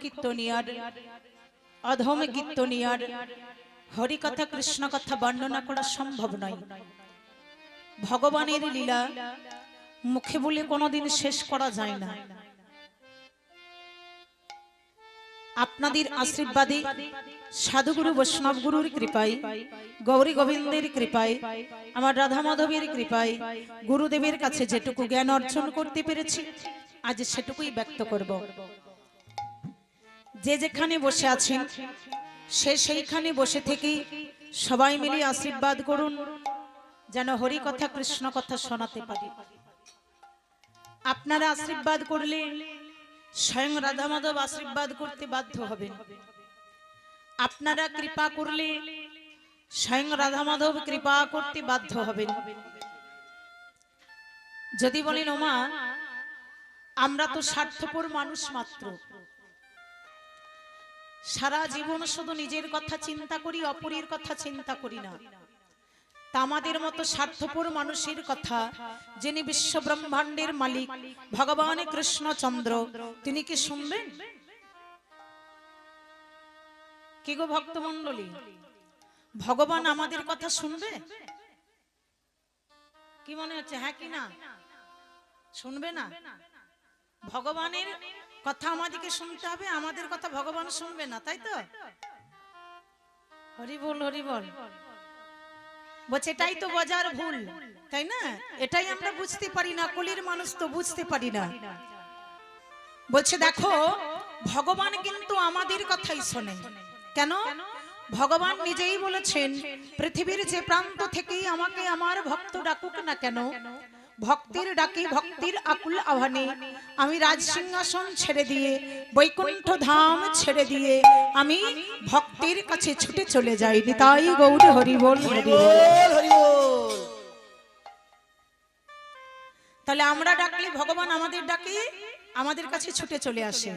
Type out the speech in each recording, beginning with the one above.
কীর্তনিয়ার অধম কীর্তনিয়ার হরিকথা কৃষ্ণ কথা বর্ণনা করা সম্ভব নয়। ভগবানের লীলা মুখে বলে কোনোদিন শেষ করা যায় না। আপনাদের আশীর্বাদে, সাধুগুরু বৈষ্ণব গুরুর কৃপায়, গৌরী গোবিন্দের কৃপায়, আমার রাধা মাধবের কৃপায়, গুরুদেবের কাছে যেটুকু জ্ঞান অর্জন করতে পেরেছি আজ সেটুকুই ব্যক্ত করব। যে যেখানে বসে আছেন সে সেইখানে বসে থেকে সবাই মিলে আশীর্বাদ করুন যেন হরি কথা কৃষ্ণ কথা শোনাতে পারি। আপনারা আশীর্বাদ করলে স্বয়ং রাধা মাধব আশীর্বাদ করতে বাধ্য হবেন। আপনারা কৃপা করলে স্বয়ং রাধা মাধব কৃপা করতে বাধ্য হবেন। যদি বলেন ওমা আমরা তো স্বার্থপর মানুষ মাত্র, সারা জীবন শুধু নিজের কথা চিন্তা করি, অপরের কথা চিন্তা করি না, তা আমাদের মতো স্বার্থপর মানুষের কথা যিনি বিশ্ব ব্রহ্মাণ্ডের মালিক ভগবান কৃষ্ণচন্দ্র তিনি কি শুনবেন? কি গো ভক্তমণ্ডলী, ভগবান আমাদের কথা শুনবে? কি মনে হচ্ছে, হ্যাঁ কি না? শুনবে না? ভগবানের কথা আমাদেরকে শুনতে হবে, আমাদের কথা ভগবান শুনবে না, তাই তো? হরি বল হরি বল। বলছে এটাই তো বাজার ভুল, তাই না? এটাই আমরা বুঝতে পারি না, কলির মানুষ তো বুঝতে পারি না। বলছে দেখো ভগবান কিন্তু আমাদের কথাই শোনেন। কেন? ভগবান নিজেই বলেছেন পৃথিবীর যে প্রান্ত থেকেই আমাকে আমার ভক্ত ডাকুক না কেন, ভক্তির ডাকে ভক্তির আকুল আহ্বানে আমি রাজসিংহাসন ছেড়ে দিয়ে বৈকুণ্ঠ ধাম ছেড়ে দিয়ে আমি ভক্তির কাছে ছুটে চলে যাই। নিতাই গৌর হরি বল হরি বল হরি বল। তাহলে আমরা ডাকলে ভগবান আমাদের ডাকে আমাদের কাছে ছুটে চলে আসে।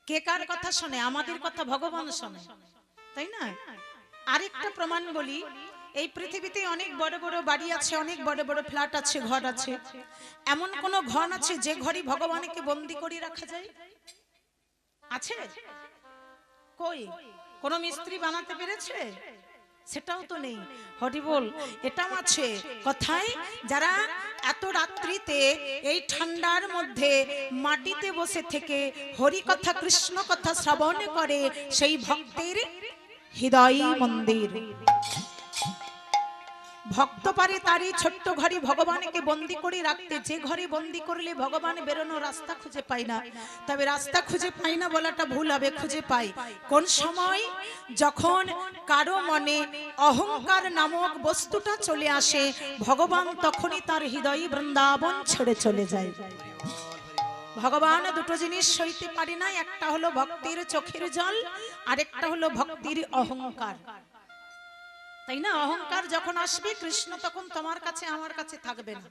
কে কার কথা শোনে? আমাদের কথা ভগবান শোনে, তাই না? আরেকটা প্রমাণ বলি, এই পৃথিবীতে অনেক বড় বড় বাড়ি আছে, অনেক বড় বড় ফ্ল্যাট আছে, ঘর আছে। এমন কোন ঘর আছে যে ঘরে ভগবানকে বন্দী করে রাখা যায়? আছে? কই কোন মিস্ত্রি বানাতে পেরেছে? সেটাও তো নেই। হরি বল। এটাও আছে কোথায়? যারা এত রাত্রিতে এই ঠান্ডার মধ্যে মাটিতে বসে থেকে হরি কথা কৃষ্ণ কথা শ্রবণ করে, সেই ভক্তের হৃদয় মন্দির। ভক্ত পারে তারই ছোট্ট ঘরে ভগবানকে বন্দী করে রাখতে, যে ঘরে বন্দী করলে ভগবান বেরোনোর রাস্তা খুঁজে পায় না। তবে রাস্তা খুঁজে পায় না বলাটা ভুল হবে, খুঁজে পায় কোন সময়? যখন কারো মনে অহংকার নামক বস্তুটা চলে আসে, ভগবান তখনই তার হৃদয় বৃন্দাবন ছেড়ে চলে যায়। ভগবান দুটো জিনিস সইতে পারে না, একটা হলো ভক্তির চোখের জল, আরেকটা হলো ভক্তির অহংকার, তাই না? অহংকার যখন আসবে কৃষ্ণ তখন তোমার কাছে আমার কাছে থাকবে না,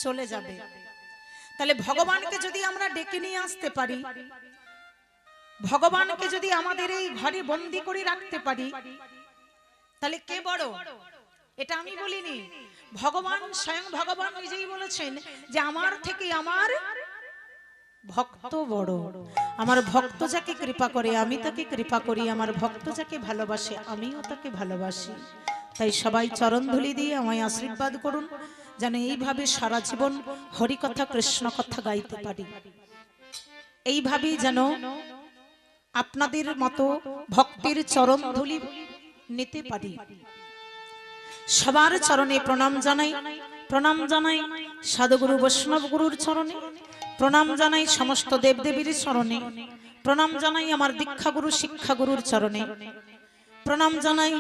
চলে যাবে। তাহলে ভগবানকে যদি আমরা ডেকে নিয়ে আসতে পারি, ভগবানকে যদি আমাদের এই ঘরে বন্দী করে রাখতে পারি, তাহলে কে বড়? এটা আমি বলিনি, ভগবান স্বয়ং ভগবান নিজেই বলেছেন যে আমার থেকে আমার ভক্ত বড়। আমার ভক্ত যাকে কৃপা করে আমি তাকে কৃপা করি, আমার ভক্ত যাকে ভালোবাসে আমিও তাকে ভালোবাসি। তাই সবাই চরণ ধুলি দিয়ে আমায় আশীর্বাদ করুন যেন এইভাবে সারা জীবন হরি কথা কৃষ্ণ কথা গাইতে পারি। এইভাবেই যেন আপনাদের মতো ভক্তির চরণ ধুলি নিতে পারি। সবার চরণে প্রণাম জানাই, প্রণাম জানাই সাধুগুরু বৈষ্ণব গুরুর চরণে, প্রণাম জানাই সমস্ত দেবদেবীর চরণে, প্রণাম জানাই আমার দীক্ষাগুরু শিক্ষাগুরুর চরণে, প্রণাম জানাই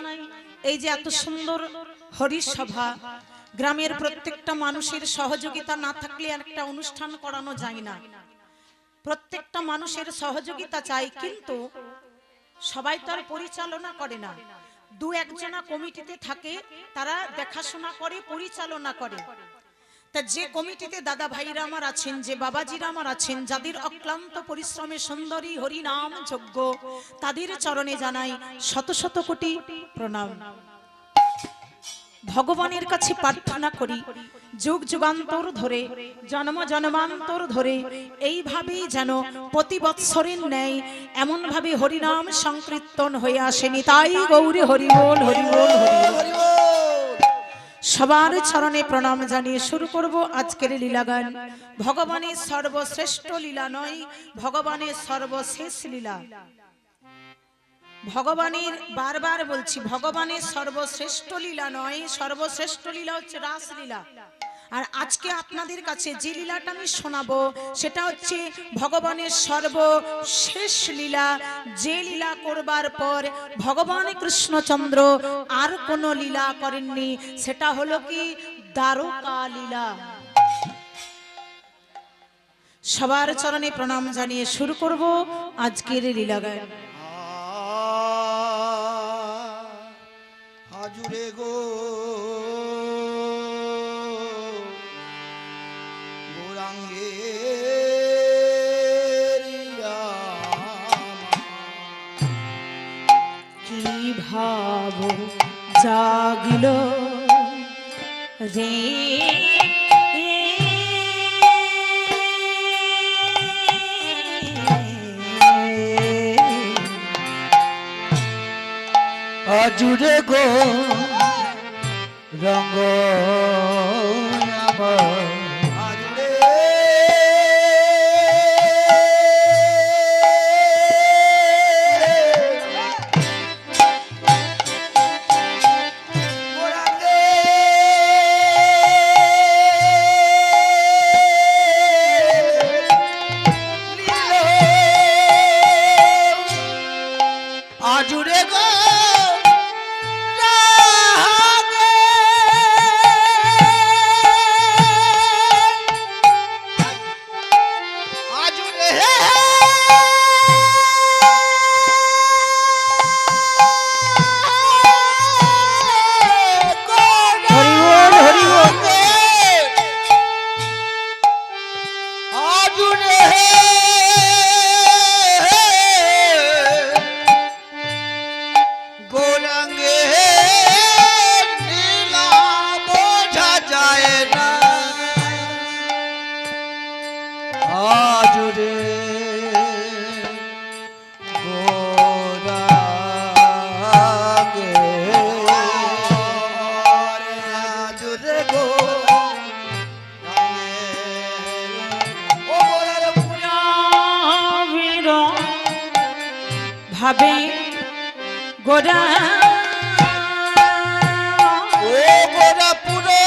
এই যে এত সুন্দর হরিসভা, গ্রামের প্রত্যেকটা মানুষের সহযোগিতা না থাকলে একটা অনুষ্ঠান করানো যায় না। প্রত্যেকটা মানুষের সহযোগিতা চাই, কিন্তু সবাই তো আর পরিচালনা করে না। দু একজনা কমিটিতে থাকে, তারা দেখাশোনা করে, পরিচালনা করে। তা যে কমিটিতে দাদা ভাইরা আমার আছেন, যে বাবাজিরা আমার আছেন, যাদের অক্লান্ত পরিশ্রমে সুন্দরী হরি নাম যজ্ঞ, তাদের চরণে জানাই শত শত কোটি প্রণাম। ভগবানের কাছে প্রার্থনা করি যুগ যুগান্তর ধরে জন্ম জন্মান্তর ধরে এইভাবেই যেন প্রতি বৎসরের ন্যায় এমন ভাবে হরিনাম সংকীর্তন হয়ে আসেনি। তাই গৌরী হরি বল হরি বল হরি বল। সবার চরণে প্রণাম জানিয়ে শুরু করব আজকের লীলা গান। ভগবানের সর্বশ্রেষ্ঠ লীলা নয়, ভগবানের সর্বশেষ লীলা। ভগবানের, বারবার বলছি, ভগবানের সর্বশ্রেষ্ঠ লীলা নয়, সর্বশ্রেষ্ঠ লীলা হচ্ছে রাসলীলা। আর আজকে আপনাদের কাছে যে লীলাটা আমি শোনাবো সেটা হচ্ছে ভগবানের সর্বশেষ লীলা, যে লীলা করবার পর ভগবান কৃষ্ণচন্দ্র আর কোনো লীলা করেননি, সেটা হলো কি দ্বারকা লীলা। সবার চরণে প্রণাম জানিয়ে শুরু করব আজকের লীলা গান। হাজুরে গো গৌরাঙ্গে কি ভাব জাগিল রে আজুরে গো রঙ্গ আমার আজুরে আজুরে গো ভাবে গোরা ও গোরা পুরো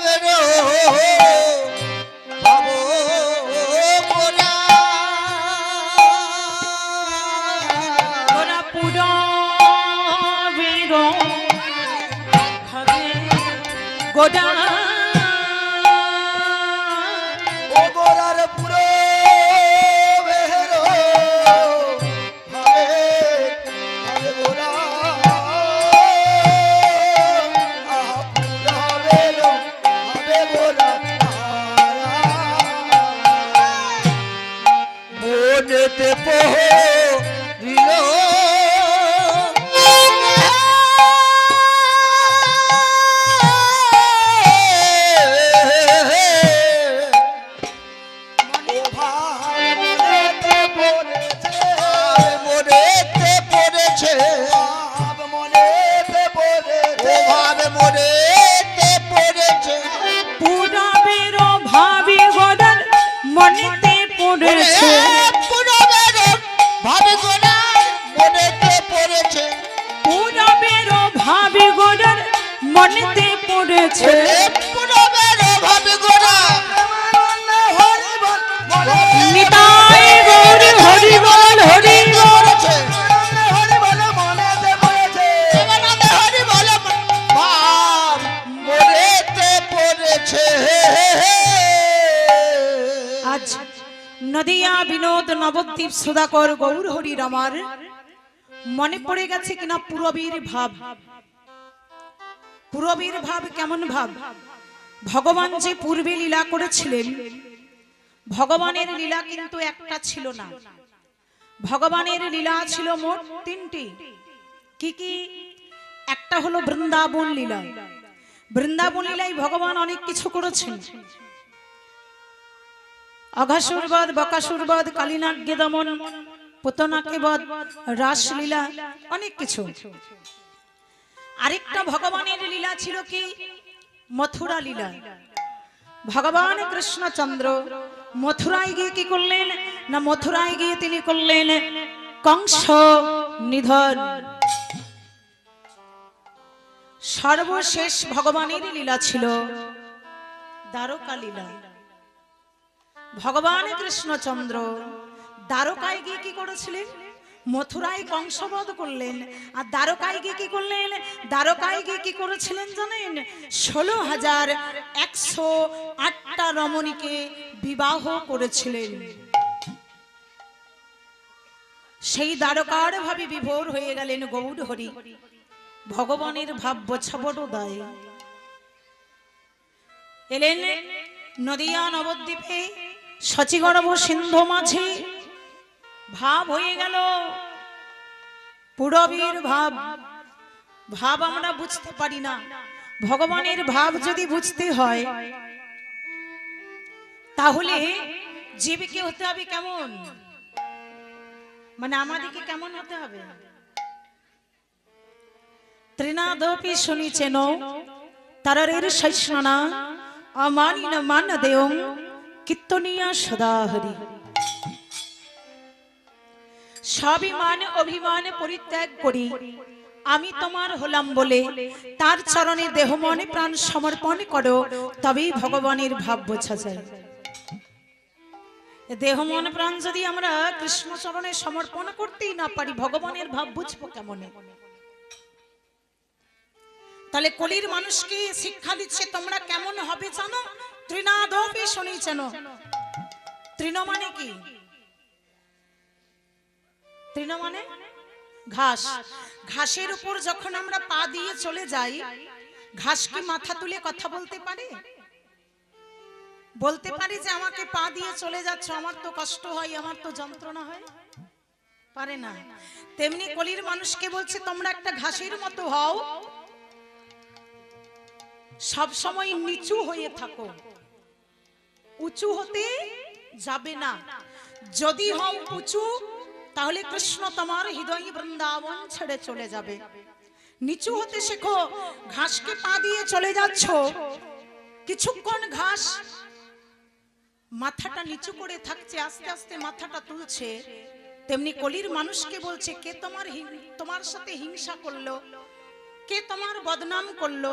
বেরো বাবু গোরা গোরা পুরো বেরো ভাবে গোরা ও গোরার পুরো বেরো যেতে পহিল মনেতে পড়েছে মনেতে পড়েছে মনেতে পড়েছে পুরবের ভাবি গোরার মনেতে পড়েছে ভাবি গোরার মনেতে পড়েছে পুরবের ভাবি গোরার মনেতে পড়েছে পুরবের ভাবি গোরার নিতাই গৌর হরি বল হরি বল হরি বল মনেতে পড়েছে হরি বল মনেতে পড়েছে। আজ নদিয়া বিনোদ নবদ্বীপ সুধাকর গৌর হরির আমার মনে পড়ে গেছে কিনা পুরবীর ভাব। পুরবীর ভাব কেমন ভাব? ভগবান যে পূর্বে লীলা করেছিলেন, ভগবানের লীলা কিন্তু একটা ছিল না, ভগবানের লীলা ছিল মোট তিনটি। কি কি? একটা হলো বৃন্দাবন লীলা। বৃন্দাবন লীলায় ভগবান অনেক কিছু করেছেন। অঘাসুরবধ, বকাসুরবধ, কালিনাগ্যে দমন, পুতনাকে বধ, রাসলীলা, অনেক কিছু। আরেকটা ভগবানের লীলা ছিল কি? মথুরা লীলা। ভগবান কৃষ্ণচন্দ্র মথুরায় গিয়ে কি করলেন না, মথুরায় গিয়ে তিনি করলেন কংস নিধন। সর্বশেষ ভগবানের লীলা ছিল দ্বারকা লীলা। ভগবান কৃষ্ণচন্দ্র দ্বারকায় গিয়ে কি করেছিলেন? মথুরায় কংসবধ করলেন। আর দ্বারকায় গিয়ে কি করলেন? দ্বারকায় গিয়ে কি করেছিলেন জানেন? 16,108টা রমণীকে বিবাহ করেছিলেন। সেই দ্বারকার ভাবে বিভোর হয়ে গেলেন গৌর হরি। ভগবানের ভাব বোঝা বড় দায়। এলেন নদিয়া নবদ্বীপে, শচীগর্ভ সিন্ধু মাঝে। ভাব হয়ে গেল পুরবীর ভাব। ভাব আমরা বুঝতে পারি না। ভগবানের ভাব যদি বুঝতে হয় তাহলে জীবকে হতে হবে কেমন? মানে আমাদেরকে কেমন হতে হবে? ত্রিনাদপি শুনিছেন তারারের শৈষ্ণনা অমানিন মান দেয়ং কীর্তনিয়া সদা হরি। স্বাভিমান অভিমান পরিত্যাগ করি আমি তোমার হলাম বলে তার চরণে দেহ মনে প্রাণ সমর্পণ করো, তবেই ভগবানের ভাব বোঝা যায়। দেহ মন প্রাণ যদি আমরা কৃষ্ণ চরণে সমর্পণ করতেই না পারি, ভগবানের ভাব বুঝবো কেমনে? তাহলে কলির মানুষকে শিক্ষা দিচ্ছে তোমরা কেমন হবে জানো? ত্রিনাদপি শুনিছেন। তৃণ মানে কি? তৃণ মানে ঘাস। ঘাসের উপর যখন আমরা পা দিয়ে চলে যাই, ঘাস কি মাথা তুলে কথা বলতে পারে? বলতে পারে যে আমাকে পা দিয়ে চলে যাচ্ছ, আমার তো কষ্ট হয়, আমার তো যন্ত্রণা হয়? পারে না। তেমনি কলির মানুষকে বলছে তোমরা একটা ঘাসের মতো হও, সব সময় নিচু হয়ে থাকো, উঁচু হতে যাবে না। যদি হও উঁচু তাহলে কৃষ্ণ তোমার হৃদয় বৃন্দাবন ছেড়ে চলে যাবে। নিচু হতে শেখো। ঘাসকে পা দিয়ে চলে যাচ্ছ, কিছুক্ষণ ঘাস মাথাটা নিচু করে থাকছে, আস্তে আস্তে মাথাটা তুলছে। তেমনি কলির মানুষকে বলছে কে তোমার সাথে হিংসা করলো, কে তোমার বদনাম করলো,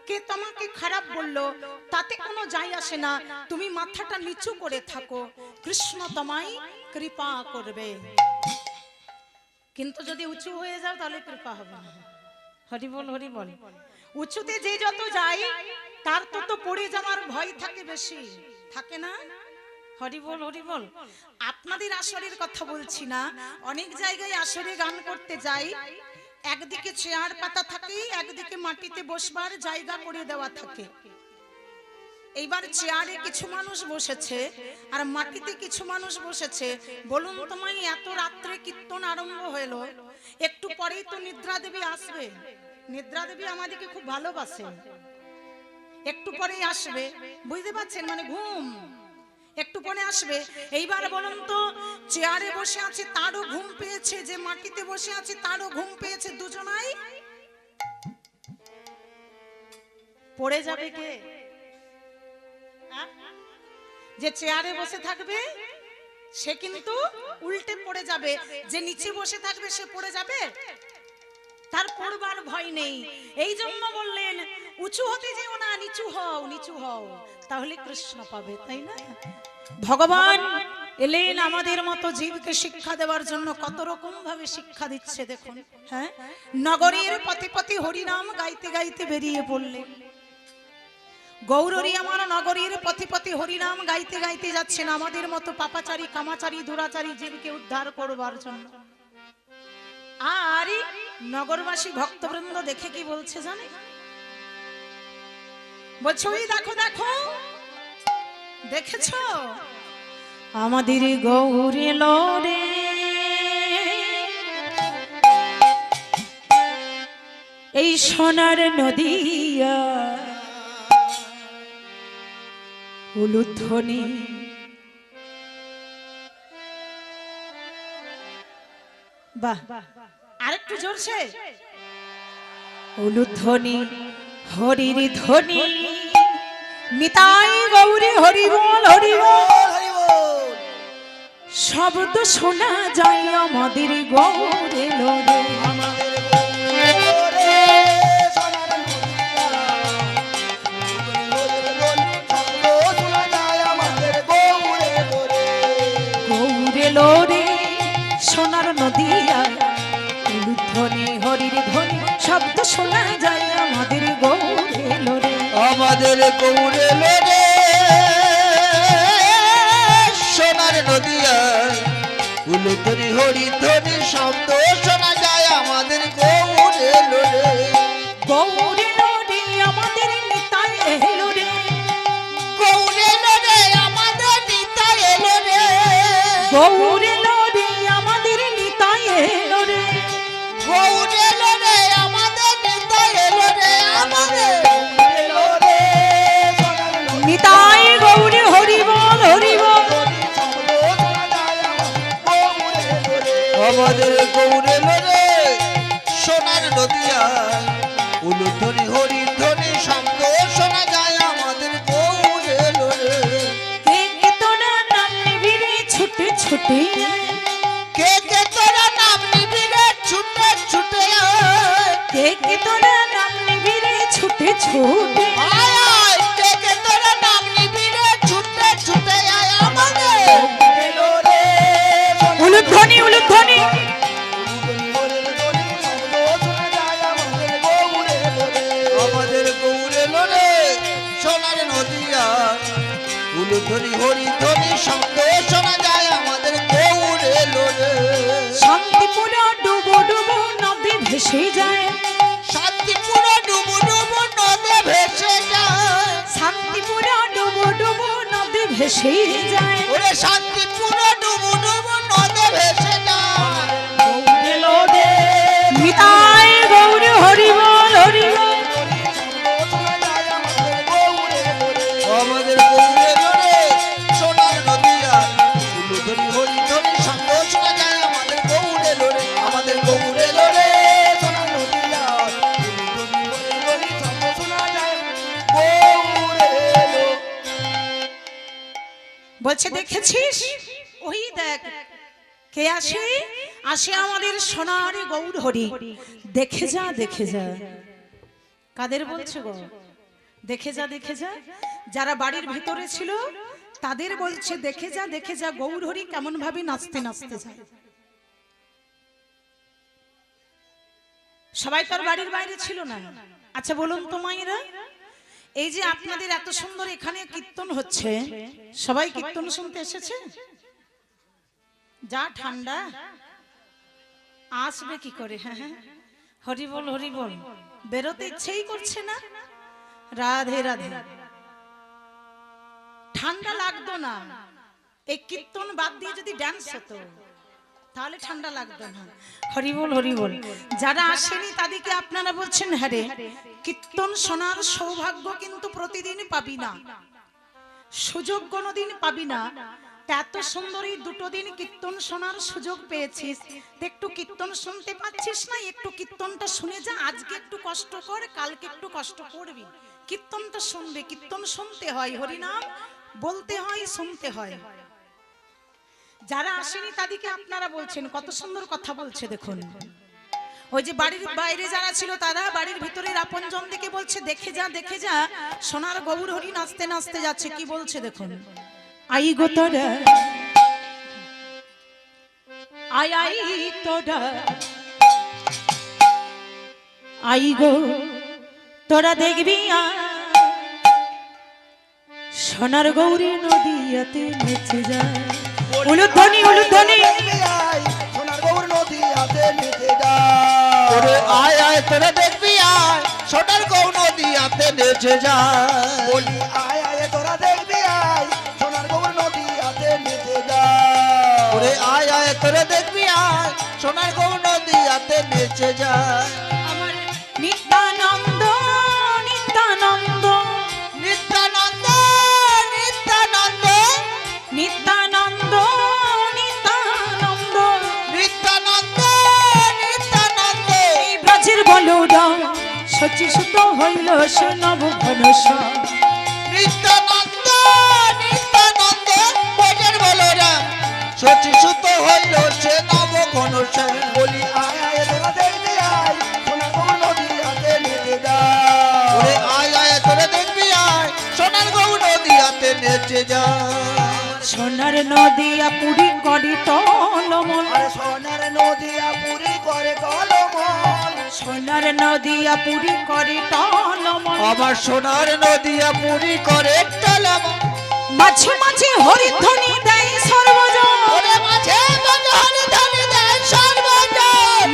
কে তোমাকে খারাপ বললো, তাতে কোনো যায় আসে না। তুমি মাথাটা নিচু করে থাকো, কৃষ্ণ তোমায় কৃপা করবে। কিন্তু যদি উঁচু হয়ে যাও তাহলে কৃপা হবে না। হরি বল, হরি বল। উঁচুতে যে যত যায় তার তত পড়ে যাওয়ার ভয় থাকে বেশি, থাকে না? হরি বল, হরি বল। আপনাদের আসরের কথা বলছি না, অনেক জায়গায় আসরে গান করতে যাই, একদিকে চেয়ার পাতা থাকে, একদিকে মাটিতে বসবার জায়গা করে দেওয়া থাকে। এইবার চেয়ারে কিছু মানুষ বসেছে আর মাটিতে কিছু মানুষ বসেছে। বলুন তোমায় এত রাত্রে কীর্তন আরম্ভ হলো, একটু পরেই তো নিদ্রা দেবী আসবে। নিদ্রা দেবী আমাদেরকে খুব ভালোবাসে, একটু পরেই আসবে, বুঝতে পারছেন? মানে ঘুম একটু পরে আসবে। এইবার বলুন তো, চেয়ারে বসে আছে তারও ঘুম পেয়েছে, যে মাটিতে বসে আছে তারও ঘুম পেয়েছে, দুজনাই পড়ে যাবে কে? যে চেয়ারে বসে থাকবে সে কিন্তু উল্টে পড়ে যাবে, যে নিচে বসে থাকবে সে পড়ে যাবে, তার পড়বার ভয় নেই। এই জন্য বললেন উঁচু হতে যেও না, নিচু হও, নিচু হও, তাহলে কৃষ্ণ পাবে, তাই না? ভগবান এলেন আমাদের মতো জীবকে শিক্ষা দেওয়ার জন্য। কত রকম ভাবে শিক্ষা দিচ্ছে দেখুন। হ্যাঁ, নগরীর পথে পথে হরিনাম গাইতে গাইতে বেরিয়ে পড়লেন। গৌরী আমার নগরীর পথে পথে হরিনাম গাইতে গাইতে যাচ্ছেন আমাদের মতো পাপাচারী, কামাচারী, দুরাচারী জীবকে উদ্ধার করবার জন্য। আর নগরবাসী ভক্তবৃন্দ দেখে কি বলছে জানে? বলছে ওই দেখো দেখো, দেখেছো আমাদের গৌরী লরে, এই এই সোনার নদিয়া উলুধ্বনি বাহ আরেকটু জোরছে উলুধ্বনি হরির ধ্বনি নিতাই গৌরী হরি বল হরি বল শব্দ শোনা যায় আমাদের গৌরে লোরে গৌরে লোরে সোনার নদিয়া উলুধ্বনি হরির ধ্বনি শব্দ শোনা যায় আমাদের গৌরে লোরে আমাদের গৌরে লোরে সোনার নদিয়া উলুধ্বনি হরিধ্বনি শব্দ শোনা যায় আমাদের গৌরে লোরে গৌরে লোরে আমাদের নিতাই এলো রে গৌরে লোরে আমাদের নিতাই এলো রে গৌরে লোরে আমাদের নিতাই এলো রে গৌরে লোরে আমাদের নিতাই এলো রে আমাদের গৌরে লোরে নিতাই গৌরী হরি বল হরি বল আমাদের গৌরে লোরে সোনার নদিয়া উলুধ্বনি হরিধ্বনি শব্দ শোনা যায় আমাদের গৌরে লোরে কে কে তোরা নাম নিবি রে ছুটে ছুটে কে কে তোরা নাম নিবি রে ছুটে ছুটে আয়। কে কে তোরা নাম নিবি রে ছুটে ছুটে আয় আয় কে কে তোরা নাম নিবি রে ছুটে ছুটে আয় আমাদের গৌরে লোরে উলুধ্বনি উলুধ্বনি আমাদের গৌরে লোরে সোনার নদিয়া উলুধ্বনি হরিধ্বনি শব্দ শোনা যায় আমাদের গৌরে লোরে শান্তিপুরা ডুবো ডুবো নদী ভেসে যায় শান্তিপুর ডুবু ডুবু নদে ভেসে যায় শান্তিপুরা ডুবো ডুবো নদী ভেসে যায় ওরে শান্তিপুর ডুবু ডুবু নদে ভেসে যায় গৌরে লোরে নিতাই গৌরী হরি বল হরি বল আমাদের গৌরে লোরে সোনার নদিয়া উলুধ্বনি হরিধ্বনি শব্দ শোনা যায় আমাদের গৌরে লোরে আমাদের গৌরে লোরে সোনার নদিয়া উলুধ্বনি হরিধ্বনি শব্দ শোনা যায় গৌরে লোরে বলছে দেখেছিস ওই দেখ কে আসে আসে আমাদের সোনার গৌর হরি দেখে যা দেখে যা কাদের বলছে গো দেখে যা দেখে যা যারা বাড়ির ভিতরে ছিল তাদের বলছে দেখে যা গৌর হরি কেমন ভাবে নাচতে নাচতে যায় সবাই তার বাড়ির বাইরে ছিল না আচ্ছা বলুন তো মায়েরা এই যে আপনাদের এত সুন্দর এখানে কীর্তন হচ্ছে সবাই কীর্তন শুনতে এসেছে যা ঠান্ডা আসবে কি করে হ্যাঁ হ্যাঁ হরি বল বেরোতে ইচ্ছেই করছে না রাধে রাধে ঠান্ডা লাগতো না এই কীর্তন বাদ দিয়ে যদি ডান্স হতো তাহলে ঠান্ডা লাগতো না হরি বল যারা আসেনি তাদেরকে আপনারা বলছেন হ্যাঁ রে কীর্তন শোনার সৌভাগ্য কিন্তু প্রতিদিন পাবি না সুযোগ কোনোদিন পাবি না এত সুন্দর এই দুটো দিন কীর্তন শোনার সুযোগ পেয়েছিস একটু কীর্তন শুনতে পাচ্ছিস না একটু কীর্তনটা শুনে যা আজকে একটু কষ্ট কর কালকে একটু কষ্ট করবি কীর্তনটা শুনবে কীর্তন শুনতে হয় হরিনাম বলতে হয় শুনতে হয় যারা আসেনি তাদেরকে আপনারা বলছেন কত সুন্দর কথা বলছে দেখুন ওই যে বাড়ির বাইরে যারা ছিল তারা বাড়ির ভিতরের আপনজন দিকে বলছে দেখে যা সোনার গৌর হরি নাচতে নাচতে যাচ্ছে কি বলছে দেখুন আই গো তোরা আই তোরা আই গো তোরা দেখবি সোনার গৌরী নদীতে নেচে যায় উলুধ্বনি সোনার গৌর নদিয়াতে নেচে যায় ওরে আয় আয় তোরা দেখবি আয় সোনার গৌর নদিয়াতে নেচে যায় বলি আয় আয় তোরা দেখবি আয় সোনার গৌর নদিয়াতে নেচে যায় ওরে আয় আয় তোরা দেখবি আয় সোনার গৌর নদিয়াতে নেচে যায় আমার নিতাই সচিসুত হইল সে নব ঘনশ্যাম। নিত্যানন্দ নিত্যানন্দ ভজের বলরাম সচি সুত হইল সে নব ঘনশ্যাম। বলি আয় আয় তোরা দেখবি আয় সোনার গৌর নদী হাতে নেচে যায়। ওরে আয় আয় তোরা দেখবি আয় সোনার গৌর নদী হাতে নেচে যায়। সোনার নদিয়া পুরী করি টলমল, আরে সোনার নদিয়া পুরী করে টলমল। সোনার নদিয়া পুরী করে টলমল। আমার সোনার নদিয়া পুরী করে টলমল। মাঝে মাঝে হরিধ্বনি দেয় সর্বজন, ওরে মাঝে মাঝে হরিধ্বনি দেয় সর্বজন।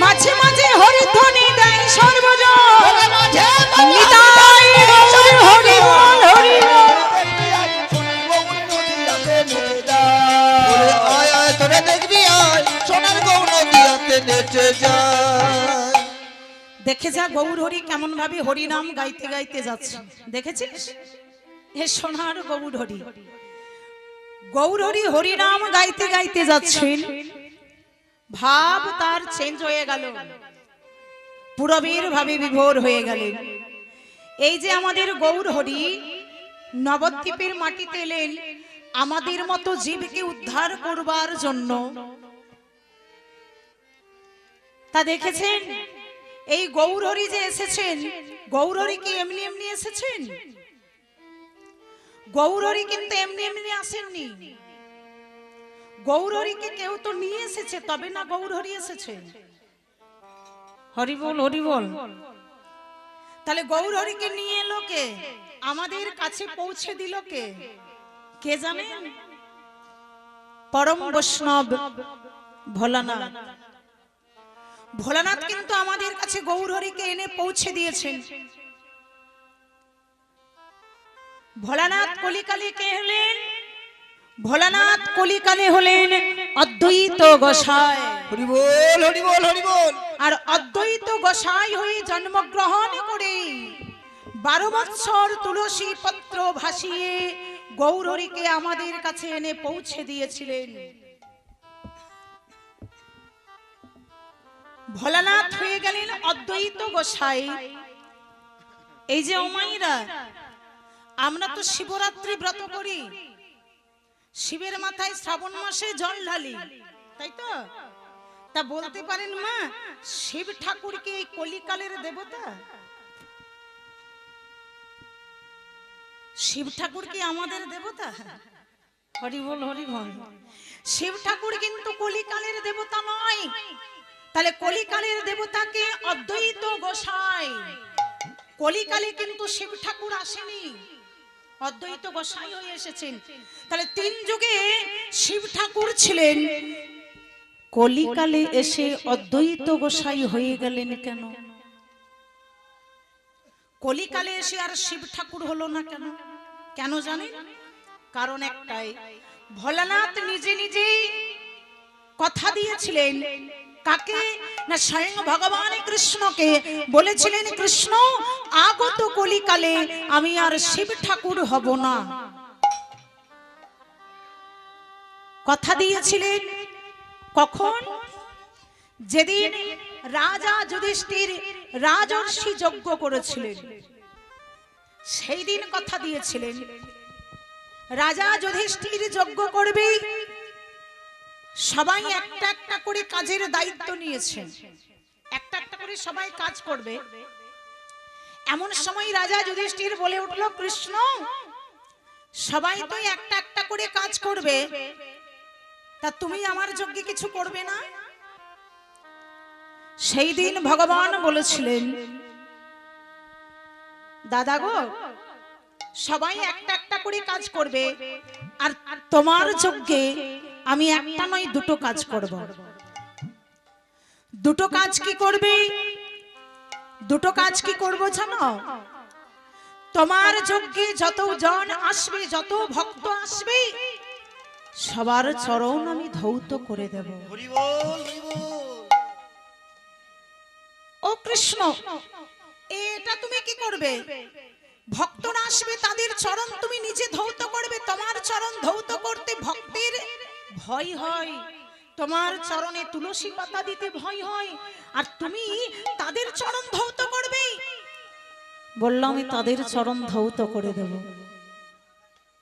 মাঝে মাঝে হরিধ্বনি দেয় সর্বজন। ওরে মাঝে নিতাই গৌর হরি বল হরি বল। ওরে আয় আয় তোরা দেখবি আয় সোনার গৌর নদী হাতে নেচে যায়। দেখে যা গৌর হরি কেমন ভাবে হরি নাম গাইতে গাইতে যাচ্ছে, দেখেছিস? হে সোনার গৌর হরি, গৌর হরি হরি নাম গাইতে গাইতে যাচ্ছেন। ভাব তার চেঞ্জ হয়ে গেল, পুরবীর ভাবে বিভোর হয়ে গেলেন। এই যে আমাদের গৌর হরি নবদ্বীপের মাটিতে এলেন আমাদের মতো জীবকে উদ্ধার করবার জন্য। তা দেখেছেন এই গৌর হরি যে এসেছেন, গৌর হরি কি এমনি এমনি এসেছেন? গৌর হরি কিন্তু এমনি এমনি আসেননি। গৌর হরিকে কেউ তো নিয়ে এসেছে, তবে না গৌর হরি এসেছে। হরি বল হরি বল। তাহলে গৌর হরিকে নিয়ে এলো কে? আমাদের কাছে পৌঁছে দিল কে? কে জানেন? পরম বৈষ্ণব ভোলানাথ। ভোলানাথ কিন্তু আমাদের কাছে গৌর হরিকে এনে পৌঁছে দিয়েছেন। ভোলানাথ কলিকালে কে হলেন? ভোলানাথ কলিকালে হলেন অদ্বৈত গোসাই। হরি বল হরি বল হরি বল। আর অদ্বৈত গোসাই হয়ে জন্মগ্রহণ করে 12 বৎসর তুলসী পত্র ভাসিয়ে গৌর হরিকে আমাদের কাছে এনে পৌঁছে দিয়েছিলেন। ভোলানাথ হয়ে গেলেন অদ্বৈত গোসাই। এই যে ওমাইরা, আমরা তো শিবরাত্রি ব্রত করি, শিবের মাথায় শ্রাবণ মাসে জল ঢালি, তাই তো? তা বলতে পারেন মা, শিব ঠাকুর কি এই কলিকালের দেবতা? শিব ঠাকুর কি আমাদের দেবতা? হরি বল হরি বল। শিব ঠাকুর কিন্তু কলিকালের দেবতা নয়। তাহলে কলিকালের দেবতাকে অদ্বৈত গোসাই। কলিকালে কিন্তু শিব ঠাকুর আসেনি, অদ্বৈত গোসাই হয়ে এসেছেন। তাহলে 3 যুগে শিব ঠাকুর ছিলেন, কলিকালে এসে অদ্বৈত গোসাই হয়ে গেলেন কেন? কলিকালে এসে আর শিব ঠাকুর হলো না কেন? কেন জানেন? কারণ একটাই, ভোলানাথ নিজে নিজেই কথা দিয়েছিলেন। কাকে না? স্বয়ং ভগবান কৃষ্ণকে বলেছিলেন, কৃষ্ণ আগত কলিকালে আমি আর শিব ঠাকুর হব না। কথা দিয়েছিলেন কখন? যেদিন রাজা যুধিষ্ঠির রাজর্ষি যজ্ঞ করেছিলেন, সেই দিন কথা দিয়েছিলেন রাজা যুধিষ্ঠির যজ্ঞ করবে। সবাই একটা একটা করে কাজের দায়িত্ব নিয়েছেন, একটা একটা করে সবাই কাজ করবে। এমন সময় রাজা যুধিষ্ঠির বলে উঠল, কৃষ্ণ সবাই তো একটা একটা করে কাজ করবে, তা তুমি আমার যজ্ঞে কিছু করবে না? সেই দিন ভগবান বলেছিলেন, দাদা গো, সবাই একটা একটা করে কাজ করবে, আর তোমার যজ্ঞে আমি একটা নয় 2টো কাজ করব। 2টো কাজ কি করবে? 2টো কাজ কি করব জানো? তোমার যজ্ঞে যত জন আসবে, যত ভক্ত আসবে, সবার চরণ আমি ধৌত করে দেব। হরি বল হরি বল। ও কৃষ্ণ, এটা তুমি কি করবে? ভক্তরা আসবে, তাদের চরণ তুমি নিজে ধৌত করবে। তোমার চরণ ধৌত করতে ভক্তের ভয় হয়, তোমার চরণে তুলসী পাতা দিতে ভয় হয়, আর তুমি তাদের চরণ ধৌত করবে। বললো আমি তাদের চরণ ধৌত করে দেব।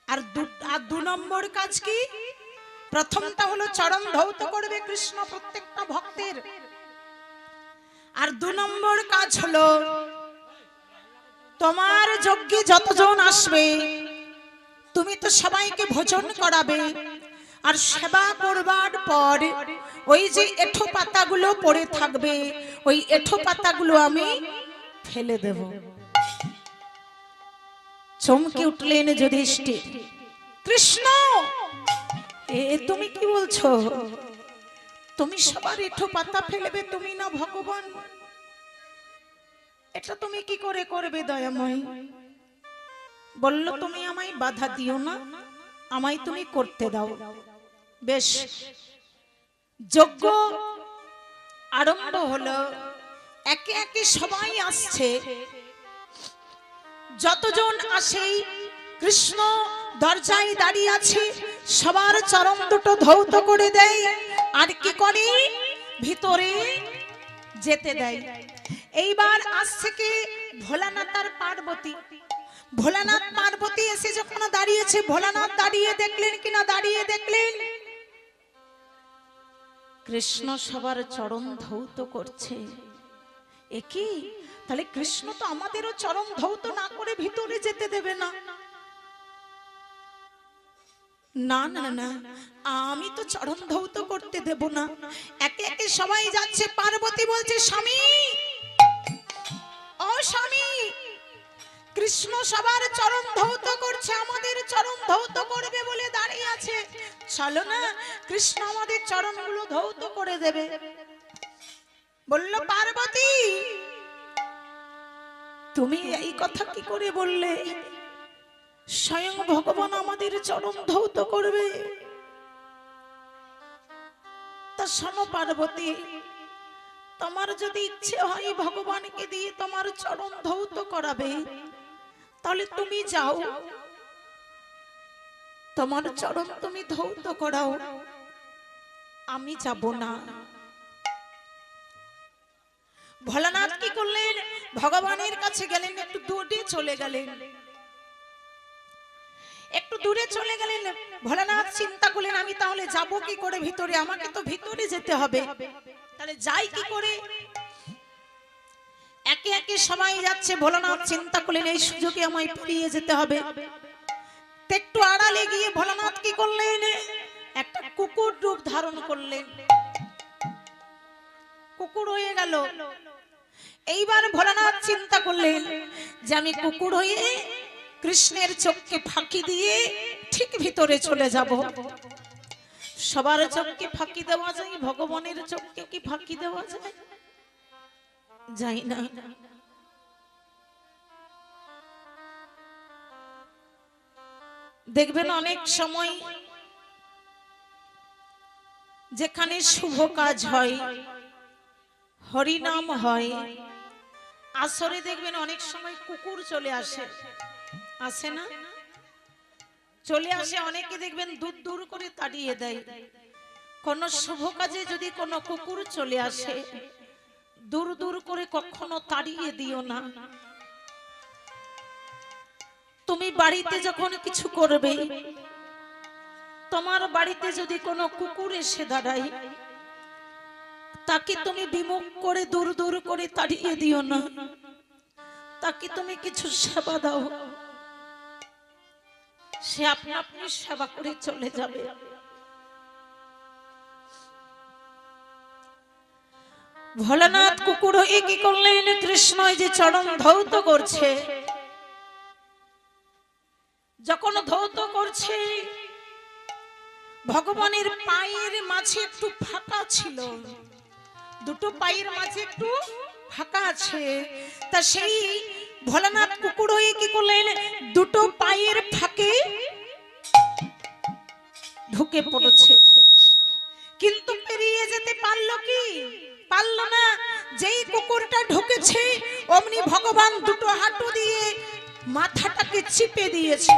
আর দু নম্বর কাজ কি? প্রথমটা হলো চরণ ধৌত করবে কৃষ্ণ প্রত্যেকটা ভক্তের, আর দু নম্বর কাজ হলো তোমার যজ্ঞে যতজন আসবে তুমি তো সবাইকে ভোজন করাবে, আর সেবা করবার পর ওই যে এঁঠো পাতাগুলো পড়ে থাকবে ওই এঁঠো পাতাগুলো আমি ফেলে দেব। চমকে উঠলেন যুধিষ্ঠির, কৃষ্ণ এ তুমি কি বলছো? তুমি সবার এঁঠো পাতা ফেলবে, তুমি না ভগবান? এটা তুমি কি করে করবে দয়াময়? বলল তুমি আমায় বাধা দিও না, আমায় তুমি করতে দাও। বেশ, যজ্ঞ আরম্ভ হলো। একে একে সবাই আসছে, যতজন আসে কৃষ্ণ দরজায় দাঁড়িয়ে আছে, সবার চরণ দুটো ধৌত করে দেয়, আর কি করে ভিতরে যেতে দেয়। এইবার আসছে কি ভোলানাথ আর পার্বতী। ভোলানাথ পার্বতী এসে যখন দাঁড়িয়েছে, ভোলানাথ দাঁড়িয়ে দেখলেন কিনা, দাঁড়িয়ে দেখলেন কৃষ্ণ সবার চরণ ধৌত করছে। এ কি? তাহলে কৃষ্ণ তো আমাদেরও চরণ ধৌত না করে ভিতরে যেতে দেবে না। না না না, আমি তো চরণ ধৌত করতে দেব না। একে একে সবাই যাচ্ছে। পার্বতী বলছে, স্বামী ও স্বামী, কৃষ্ণ সবার চরণ ধৌত করছে, আমাদের চরণ ধৌত করবে বলে দাঁড়িয়ে আছে, চলো না কৃষ্ণ আমাদের চরণগুলো ধৌত করে দেবে। বলল পার্বতী, তুমি এই কথা কি করে বললে? স্বয়ং ভগবান আমাদের চরণ ধৌত করবে। তা শোনো পার্বতী, তোমার যদি ইচ্ছে হয় ভগবানকে দিয়ে তোমার চরণ ধৌত করাবে, তাহলে তুমি যাও, তোমার চরণ তুমি ধৌত করাও, আমি যাব না। ভোলানাথ কি করলেন? ভগবানের কাছে গেলেন, একটু দূরে চলে গেলেন, একটু দূরে চলে গেলেন। ভোলানাথ চিন্তা করলেন, আমি তাহলে যাব কি করে ভিতরে? আমাকে তো ভিতরে যেতে হবে, তাহলে যাই কি করে? একে একে সবাই যাচ্ছে। ভোলানাথ চিন্তা করলেন, এই সুযোগে আমায় পেরিয়ে যেতে হবে। একটু আড়ালে গিয়ে ভোলানাথ কি করলেন? একটা কুকুর রূপ ধারণ করলেন, কুকুর হয়ে গেল। এইবার ভোলানাথ চিন্তা করলেন যে আমি কুকুর হয়ে কৃষ্ণের চোখকে ফাঁকি দিয়ে ঠিক ভিতরে চলে যাব। সবার চোখকে ফাঁকি দেওয়া যায়, ভগবানের চোখকে কি ফাঁকি দেওয়া যায়? যায় না। দেখবেন অনেক সময় যেখানে শুভ কাজ হয়, হরিনাম হয়, আসরে দেখবেন অনেক সময় কুকুর চলে আসে, আসে না? চলে আসে, অনেকে দেখবেন দূর দূর করে তাড়িয়ে দেয়। কোন শুভ কাজে যদি কোনো কুকুর চলে আসে, দূর দূর করে কখনো তাড়িয়ে দিও না। তুমি বাড়িতে যখন কিছু করবে, তোমার বাড়িতে যদি কোনো কুকুর এসে দাঁড়ায়, তাকে তুমি বিমুখ করে দূর দূর করে তাড়িয়ে দিও না, তাকে তুমি কিছু সেবা দাও, সে আপনা আপনি সেবা করে চলে যাবে। ভোলানাথ কুকুর হয়ে কি করলেন? কৃষ্ণ যে চরণ ধৌত করছে, যখন ধৌত করছে, ভগবানের পায়ের মাঝে একটু ফাঁকা ছিল, দুটো পায়ের মাঝে একটু ফাঁকা আছে। তা সেই ভোলানাথ কুকুর হয়ে কি করলেন? দুটো পায়ের ফাঁকে ঢুকে পড়েছে, কিন্তু পেরিয়ে যেতে পারলো কি? পারল না। যেই কুকুরটা ঢুকেছে, অমনি ভগবান দুটো হাঁটু দিয়ে মাথাটাকে চিপে দিয়েছে।